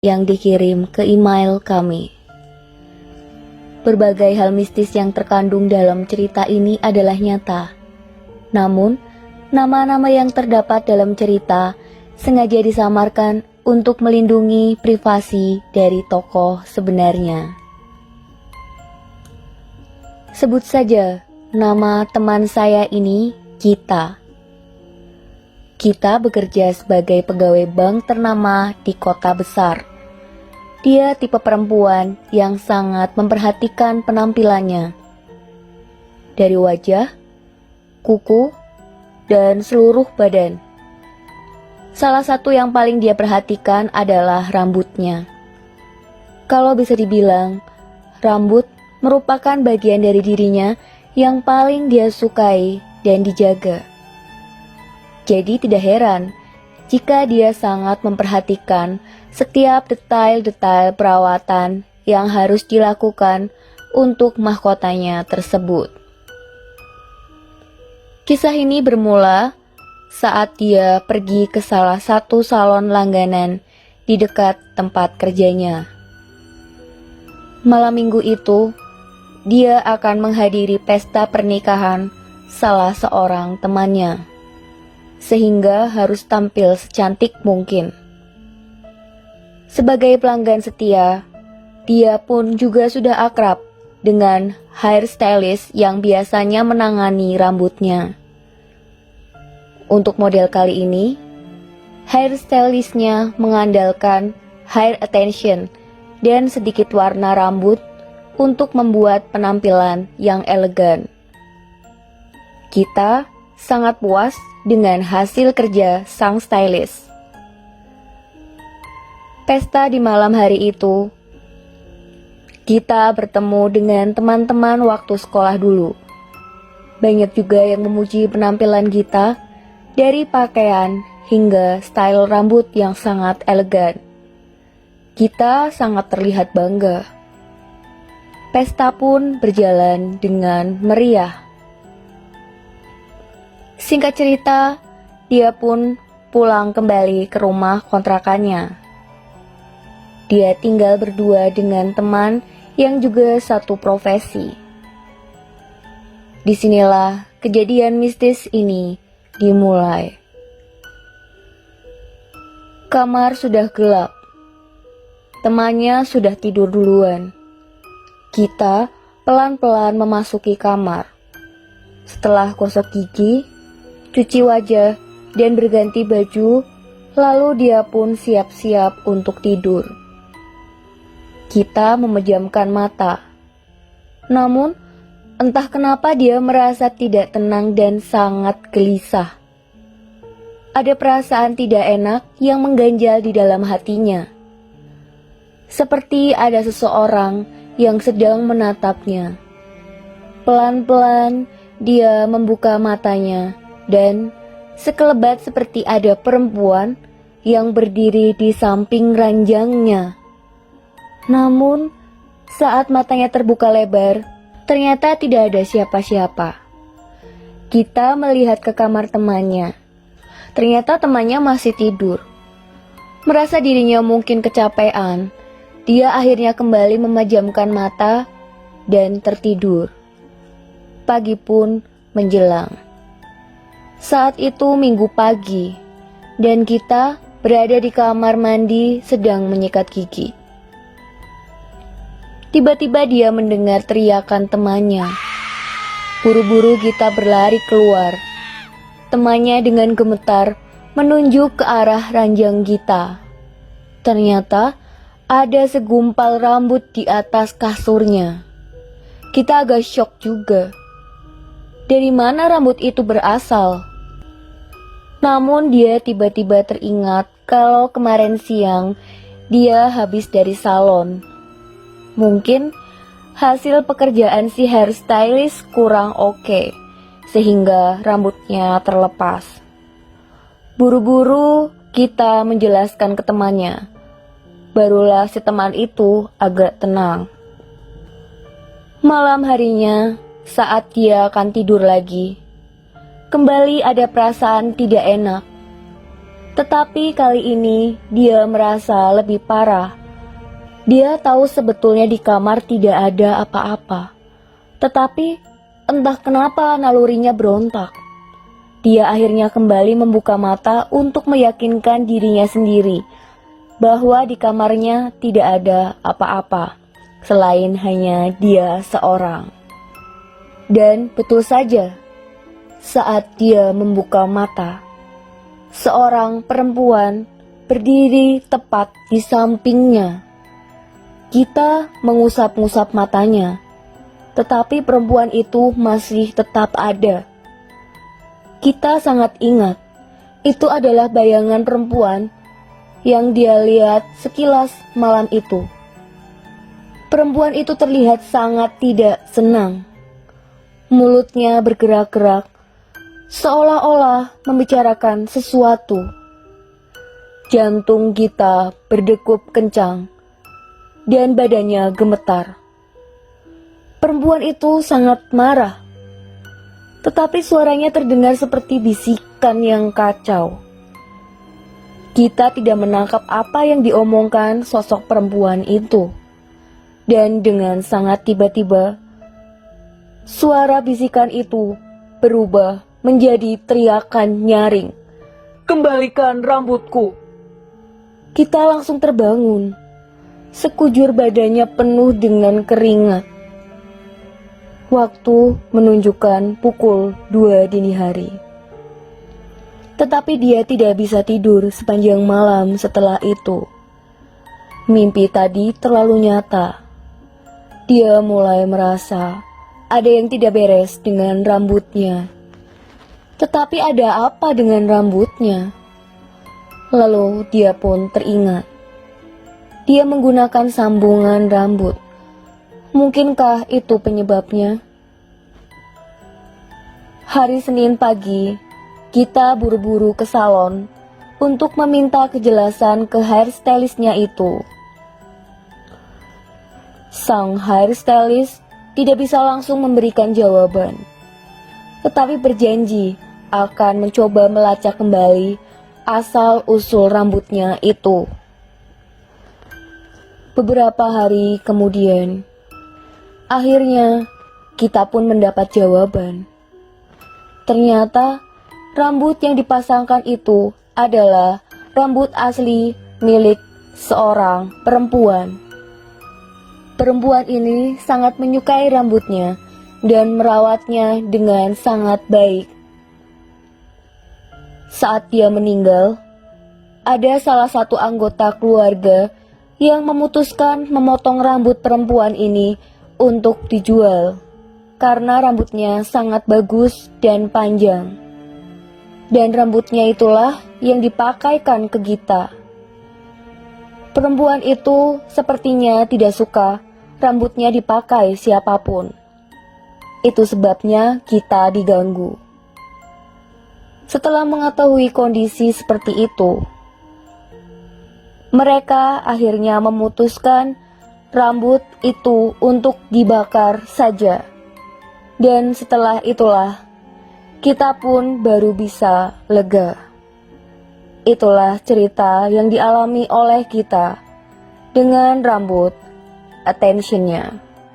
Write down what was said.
yang dikirim ke email kami. Berbagai hal mistis yang terkandung dalam cerita ini adalah nyata. Namun, nama-nama yang terdapat dalam cerita sengaja disamarkan untuk melindungi privasi dari tokoh sebenarnya. Sebut saja nama teman saya ini Gita. Gita bekerja sebagai pegawai bank ternama di kota besar. Dia tipe perempuan yang sangat memperhatikan penampilannya. Dari wajah, kuku, dan seluruh badan. Salah satu yang paling dia perhatikan adalah rambutnya. Kalau bisa dibilang, rambut merupakan bagian dari dirinya yang paling dia sukai dan dijaga. Jadi tidak heran jika dia sangat memperhatikan setiap detail-detail perawatan yang harus dilakukan untuk mahkotanya tersebut. Kisah ini bermula saat dia pergi ke salah satu salon langganan di dekat tempat kerjanya. Malam minggu itu, dia akan menghadiri pesta pernikahan salah seorang temannya, sehingga harus tampil secantik mungkin. Sebagai pelanggan setia, dia pun juga sudah akrab dengan hairstylist yang biasanya menangani rambutnya. Untuk model kali ini, hairstylistnya mengandalkan hair attention dan sedikit warna rambut untuk membuat penampilan yang elegan. Kita sangat puas dengan hasil kerja sang stylist. Pesta di malam hari itu, kita bertemu dengan teman-teman waktu sekolah dulu. Banyak juga yang memuji penampilan Gita, dari pakaian hingga style rambut yang sangat elegan. Kita sangat terlihat bangga. Pesta pun berjalan dengan meriah. Singkat cerita, dia pun pulang kembali ke rumah kontrakannya. Dia tinggal berdua dengan teman yang juga satu profesi. Disinilah kejadian mistis ini dimulai. Kamar sudah gelap. Temannya sudah tidur duluan. Kita pelan-pelan memasuki kamar. Setelah gosok gigi, cuci wajah, dan berganti baju, lalu dia pun siap-siap untuk tidur. Kita memejamkan mata. Namun, entah kenapa dia merasa tidak tenang dan sangat gelisah. Ada perasaan tidak enak yang mengganjal di dalam hatinya. Seperti ada seseorang yang sedang menatapnya. Pelan-pelan dia membuka matanya dan sekelebat seperti ada perempuan yang berdiri di samping ranjangnya. Namun, saat matanya terbuka lebar, ternyata tidak ada siapa-siapa. Kita melihat ke kamar temannya. Ternyata temannya masih tidur. Merasa dirinya mungkin kecapean, dia akhirnya kembali memejamkan mata dan tertidur. Pagi pun menjelang. Saat itu Minggu pagi, dan kita berada di kamar mandi sedang menyikat gigi. Tiba-tiba dia mendengar teriakan temannya. Buru-buru kita berlari keluar. Temannya dengan gemetar menunjuk ke arah ranjang Gita. Ternyata ada segumpal rambut di atas kasurnya. Kita agak syok juga. Dari mana rambut itu berasal? Namun dia tiba-tiba teringat kalau kemarin siang dia habis dari salon. Mungkin hasil pekerjaan si hairstylist kurang oke, sehingga rambutnya terlepas. Buru-buru kita menjelaskan ke temannya. Barulah si teman itu agak tenang. Malam harinya, saat dia akan tidur lagi, kembali ada perasaan tidak enak. Tetapi kali ini dia merasa lebih parah. Dia tahu sebetulnya di kamar tidak ada apa-apa. Tetapi entah kenapa nalurinya berontak. Dia akhirnya kembali membuka mata untuk meyakinkan dirinya sendiri bahwa di kamarnya tidak ada apa-apa selain hanya dia seorang. Dan betul saja, saat dia membuka mata, seorang perempuan berdiri tepat di sampingnya. Kita mengusap-ngusap matanya, tetapi perempuan itu masih tetap ada. Kita sangat ingat, itu adalah bayangan perempuan yang dia lihat sekilas malam itu. Perempuan itu terlihat sangat tidak senang. Mulutnya bergerak-gerak, seolah-olah membicarakan sesuatu. Jantung kita berdegup kencang, dan badannya gemetar. Perempuan itu sangat marah. Tetapi suaranya terdengar seperti bisikan yang kacau. Kita tidak menangkap apa yang diomongkan sosok perempuan itu. Dan dengan sangat tiba-tiba, suara bisikan itu berubah menjadi teriakan nyaring. "Kembalikan rambutku!" Kita langsung terbangun. Sekujur badannya penuh dengan keringat. Waktu menunjukkan pukul 2 dini hari. Tetapi dia tidak bisa tidur sepanjang malam setelah itu. Mimpi tadi terlalu nyata. Dia mulai merasa ada yang tidak beres dengan rambutnya. Tetapi ada apa dengan rambutnya? Lalu dia pun teringat. Dia menggunakan sambungan rambut. Mungkinkah itu penyebabnya? Hari Senin pagi, kita buru-buru ke salon untuk meminta kejelasan ke hairstylistnya itu. Sang hairstylist tidak bisa langsung memberikan jawaban, tetapi berjanji akan mencoba melacak kembali asal-usul rambutnya itu. Beberapa hari kemudian, akhirnya kita pun mendapat jawaban. Ternyata rambut yang dipasangkan itu adalah rambut asli milik seorang perempuan. Perempuan ini sangat menyukai rambutnya dan merawatnya dengan sangat baik. Saat dia meninggal, ada salah satu anggota keluarga yang memutuskan memotong rambut perempuan ini untuk dijual, karena rambutnya sangat bagus dan panjang. Dan rambutnya itulah yang dipakaikan ke Gita. Perempuan itu sepertinya tidak suka rambutnya dipakai siapapun. Itu sebabnya Gita diganggu. Setelah mengetahui kondisi seperti itu, mereka akhirnya memutuskan rambut itu untuk dibakar saja. Dan setelah itulah, kita pun baru bisa lega. Itulah cerita yang dialami oleh kita dengan rambut attention-nya.